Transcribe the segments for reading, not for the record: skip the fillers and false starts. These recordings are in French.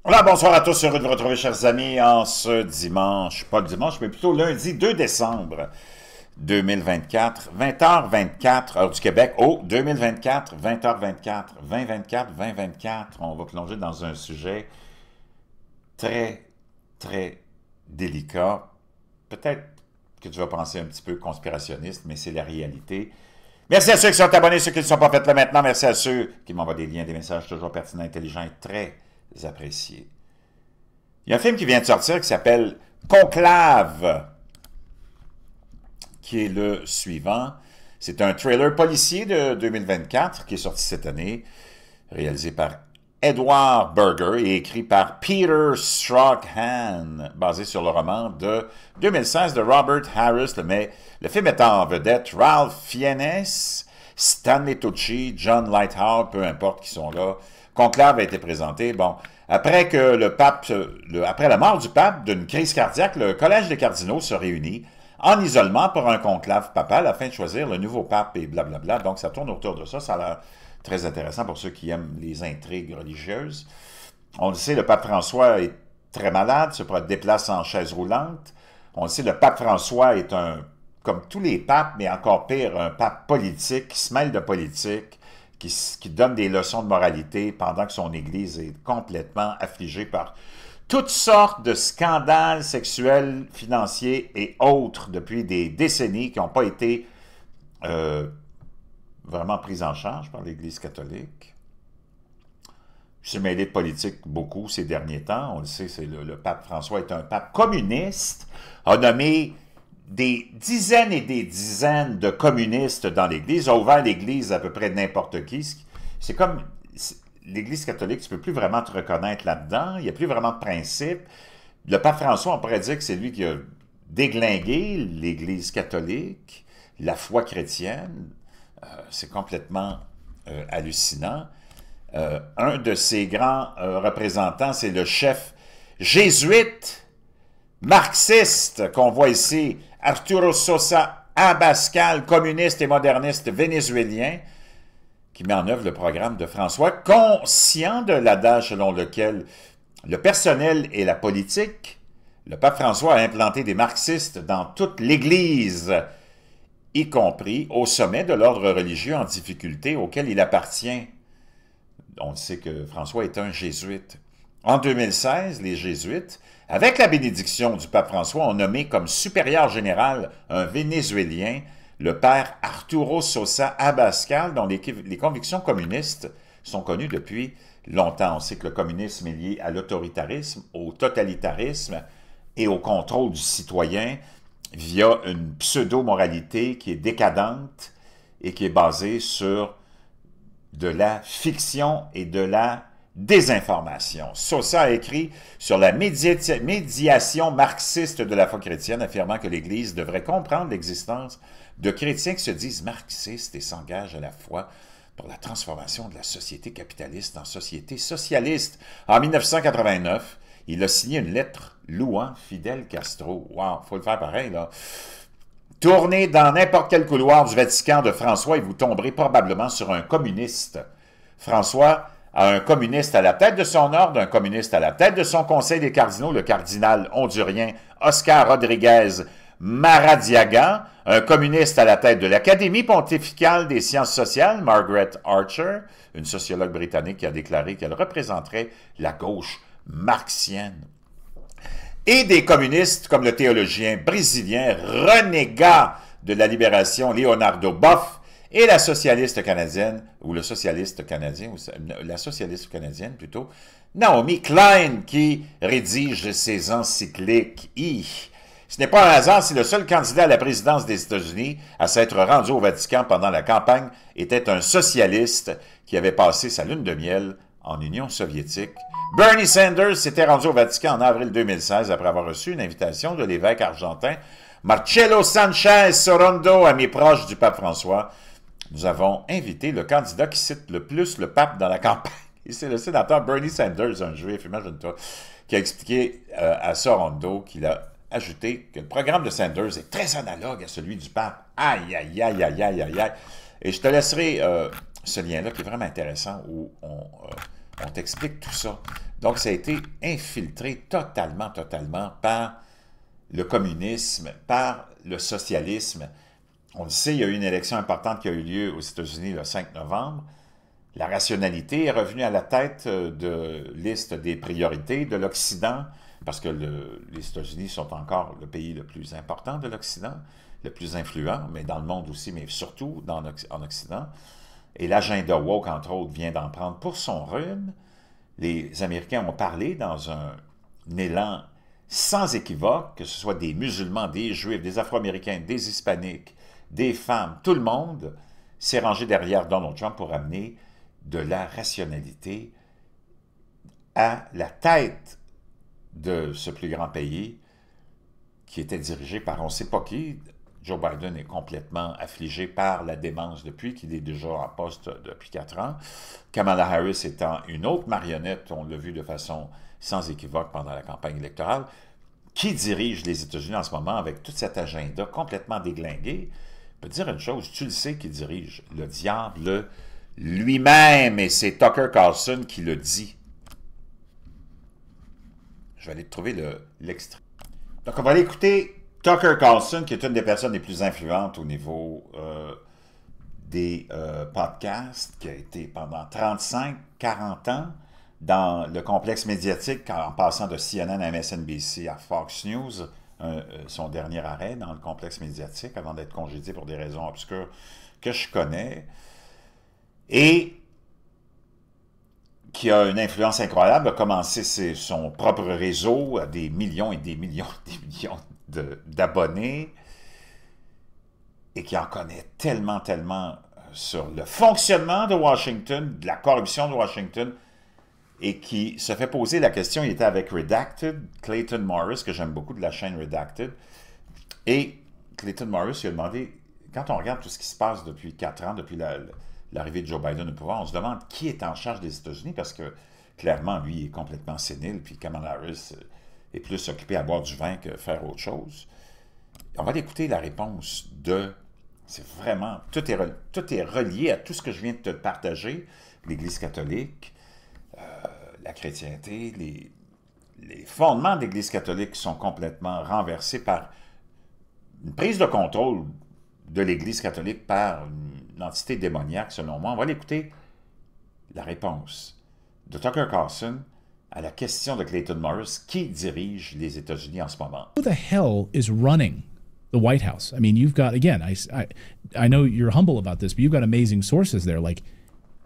Voilà, bonsoir à tous, heureux de vous retrouver, chers amis, en ce dimanche, pas le dimanche, mais plutôt lundi 2 décembre 2024, 20h24, heure du Québec. Oh, 2024, 20h24, 2024, 2024. On va plonger dans un sujet très, très délicat. Peut-être que tu vas penser un petit peu conspirationniste, mais c'est la réalité. Merci à ceux qui sont abonnés, ceux qui ne sont pas, faites-le maintenant. Merci à ceux qui m'envoient des liens, des messages toujours pertinents, intelligents et très appréciés. Il y a un film qui vient de sortir qui s'appelle Conclave, qui est le suivant. C'est un thriller policier de 2024 qui est sorti cette année, réalisé par Edward Berger et écrit par Peter Strachan, basé sur le roman de 2016 de Robert Harris. Le film est en vedette Ralph Fiennes, Stanley Tucci, John Lighthouse, peu importe qui sont là. Conclave a été présenté. Bon, après la mort du pape d'une crise cardiaque, le collège des cardinaux se réunit en isolement pour un conclave papal afin de choisir le nouveau pape et blablabla. Donc, ça tourne autour de ça. Ça a l'air très intéressant pour ceux qui aiment les intrigues religieuses. On le sait, le pape François est très malade, se déplace en chaise roulante. On le sait, le pape François est comme tous les papes, mais encore pire, un pape politique qui se mêle de politique, qui donne des leçons de moralité pendant que son Église est complètement affligée par toutes sortes de scandales sexuels, financiers et autres depuis des décennies qui n'ont pas été vraiment pris en charge par l'Église catholique. Je suis mêlé de politique beaucoup ces derniers temps. On le sait, le pape François est un pape communiste, a nommé des dizaines et des dizaines de communistes dans l'Église, a ouvert l'Église à peu près n'importe qui. C'est comme l'Église catholique, tu ne peux plus vraiment te reconnaître là-dedans, il n'y a plus vraiment de principe. Le pape François, on pourrait dire que c'est lui qui a déglingué l'Église catholique, la foi chrétienne. C'est complètement hallucinant. Un de ses grands représentants, c'est le chef jésuite marxiste qu'on voit ici, Arturo Sosa Abascal, communiste et moderniste vénézuélien, qui met en œuvre le programme de François, conscient de l'adage selon lequel le personnel et la politique, le pape François a implanté des marxistes dans toute l'Église, y compris au sommet de l'ordre religieux en difficulté auquel il appartient. On sait que François est un jésuite. En 2016, les jésuites, avec la bénédiction du pape François, ont nommé comme supérieur général un Vénézuélien, le père Arturo Sosa Abascal, dont les convictions communistes sont connues depuis longtemps. On sait que le communisme est lié à l'autoritarisme, au totalitarisme et au contrôle du citoyen via une pseudo-moralité qui est décadente et qui est basée sur de la fiction et de la désinformation. Sosa a écrit sur la médiation marxiste de la foi chrétienne, affirmant que l'Église devrait comprendre l'existence de chrétiens qui se disent marxistes et s'engagent à la fois pour la transformation de la société capitaliste en société socialiste. En 1989, il a signé une lettre louant Fidel Castro. Wow, faut le faire pareil, là. Tournez dans n'importe quel couloir du Vatican de François et vous tomberez probablement sur un communiste. François a un communiste à la tête de son ordre, un communiste à la tête de son conseil des cardinaux, le cardinal hondurien Oscar Rodriguez Maradiaga, un communiste à la tête de l'Académie pontificale des sciences sociales, Margaret Archer, une sociologue britannique qui a déclaré qu'elle représenterait la gauche marxienne. Et des communistes comme le théologien brésilien renégat de la libération Leonardo Boff et la socialiste canadienne, ou le socialiste canadien, ou la socialiste canadienne plutôt, Naomi Klein, qui rédige ses encycliques. Ce n'est pas un hasard si le seul candidat à la présidence des États-Unis à s'être rendu au Vatican pendant la campagne était un socialiste qui avait passé sa lune de miel en Union soviétique. Bernie Sanders s'était rendu au Vatican en avril 2016 après avoir reçu une invitation de l'évêque argentin Marcelo Sanchez Sorondo, ami proche du pape François. Nous avons invité le candidat qui cite le plus le pape dans la campagne. Et c'est le sénateur Bernie Sanders, un juif, imagine-toi, qui a expliqué à Sorondo qu'il a ajouté que le programme de Sanders est très analogue à celui du pape. Aïe, aïe, aïe, aïe, aïe, aïe, aïe. Et je te laisserai ce lien-là qui est vraiment intéressant où On t'explique tout ça. Donc, ça a été infiltré totalement par le communisme, par le socialisme. On le sait, il y a eu une élection importante qui a eu lieu aux États-Unis le 5 novembre. La rationalité est revenue à la tête de liste des priorités de l'Occident, parce que les États-Unis sont encore le pays le plus important de l'Occident, le plus influent, mais dans le monde aussi, mais surtout en Occident. Et l'agenda woke, entre autres, vient d'en prendre pour son rhume. Les Américains ont parlé dans un élan sans équivoque, que ce soit des musulmans, des juifs, des Afro-Américains, des hispaniques, des femmes, tout le monde s'est rangé derrière Donald Trump pour amener de la rationalité à la tête de ce plus grand pays qui était dirigé par on ne sait pas qui. Joe Biden est complètement affligé par la démence depuis qu'il est déjà en poste depuis 4 ans. Kamala Harris étant une autre marionnette, on l'a vu de façon sans équivoque pendant la campagne électorale. Qui dirige les États-Unis en ce moment avec tout cet agenda complètement déglingué? Je peux te dire une chose, tu le sais qui dirige, le diable lui-même, et c'est Tucker Carlson qui le dit. Je vais aller te trouver l'extrait. Donc, on va aller écouter Tucker Carlson, qui est une des personnes les plus influentes au niveau des podcasts, qui a été pendant 35-40 ans dans le complexe médiatique, en passant de CNN à MSNBC à Fox News, son dernier arrêt dans le complexe médiatique, avant d'être congédié pour des raisons obscures que je connais, et qui a une influence incroyable, a commencé son propre réseau à des millions et des millions d'abonnés, et qui en connaît tellement sur le fonctionnement de Washington, de la corruption de Washington, et qui se fait poser la question, il était avec Redacted, Clayton Morris, que j'aime beaucoup, de la chaîne Redacted, et Clayton Morris lui a demandé, quand on regarde tout ce qui se passe depuis 4 ans, depuis l'arrivée de Joe Biden au pouvoir, on se demande qui est en charge des États-Unis, parce que clairement, lui, il est complètement sénile, puis Kamala Harris est plus occupé à boire du vin que faire autre chose. On va écouter la réponse de... C'est vraiment... Tout est relié à tout ce que je viens de te partager. L'Église catholique, la chrétienté, les fondements de l'Église catholique sont complètement renversés par une prise de contrôle de l'Église catholique par une entité démoniaque, selon moi. On va l'écouter, la réponse de Tucker Carlson à la question de Clayton Morris, qui dirige les États-Unis en ce moment? Who the hell is running the White House? I mean, you've got, again, I know you're humble about this, but you've got amazing sources there. Like,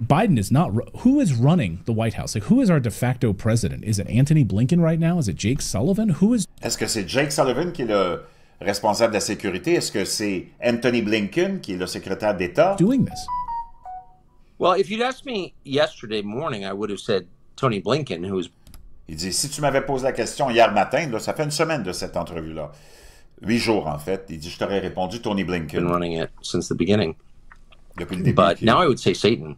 Biden is not, who is running the White House? Like, who is our de facto president? Is it Antony Blinken right now? Is it Jake Sullivan? Who is... Est-ce que c'est Jake Sullivan qui est le responsable de la sécurité? Est-ce que c'est Antony Blinken qui est le secrétaire d'État? Doing this? Well, if you'd asked me yesterday morning, I would have said Tony Blinken, who is... Il dit, si tu m'avais posé la question hier matin, là, ça fait une semaine de cette entrevue-là, 8 jours en fait, il dit, je t'aurais répondu Tony Blinken. Been running it since the beginning. Depuis le début. But now I would say Satan.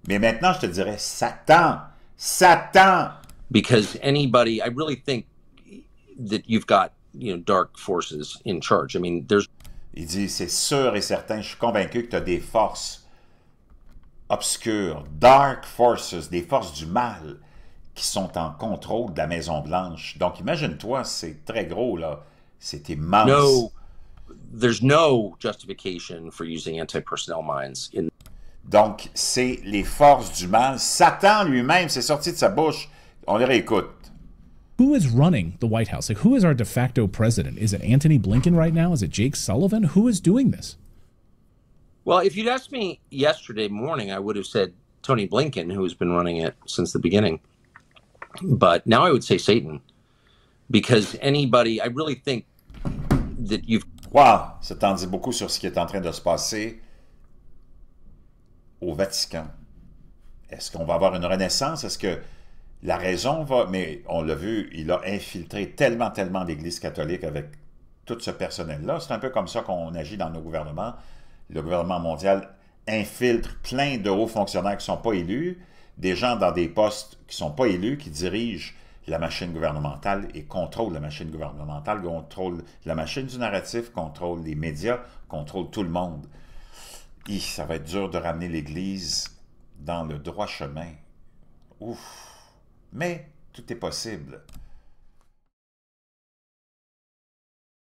Mais maintenant, je te dirais Satan. Satan! Because anybody, I really think that you've got, dark forces in charge. I mean, there's... Il dit, c'est sûr et certain, je suis convaincu que tu as des forces obscures, dark forces, des forces du mal, qui sont en contrôle de la Maison-Blanche. Donc, imagine-toi, c'est très gros, là. C'est immense. No, there's no justification for using anti-personnel mines in... Donc, c'est les forces du mal. Satan lui-même, c'est sorti de sa bouche. On les réécoute. Who is running the White House? Like, who is our de facto president? Is it Antony Blinken right now? Is it Jake Sullivan? Who is doing this? Well, if you'd asked me yesterday morning, I would have said Tony Blinken, who has been running it since the beginning. But now I would say Satan. Because anybody, I really think that you've... Wow! Ça t'en dit beaucoup sur ce qui est en train de se passer au Vatican. Est-ce qu'on va avoir une renaissance? Est-ce que la raison va... Mais on l'a vu, il a infiltré tellement l'Église catholique avec tout ce personnel-là. C'est un peu comme ça qu'on agit dans nos gouvernements. Le gouvernement mondial infiltre plein de hauts fonctionnaires qui ne sont pas élus, des gens dans des postes qui ne sont pas élus, qui dirigent la machine gouvernementale et contrôlent la machine gouvernementale, contrôlent la machine du narratif, contrôlent les médias, contrôlent tout le monde. Et ça va être dur de ramener l'Église dans le droit chemin. ouf. Mais tout est possible.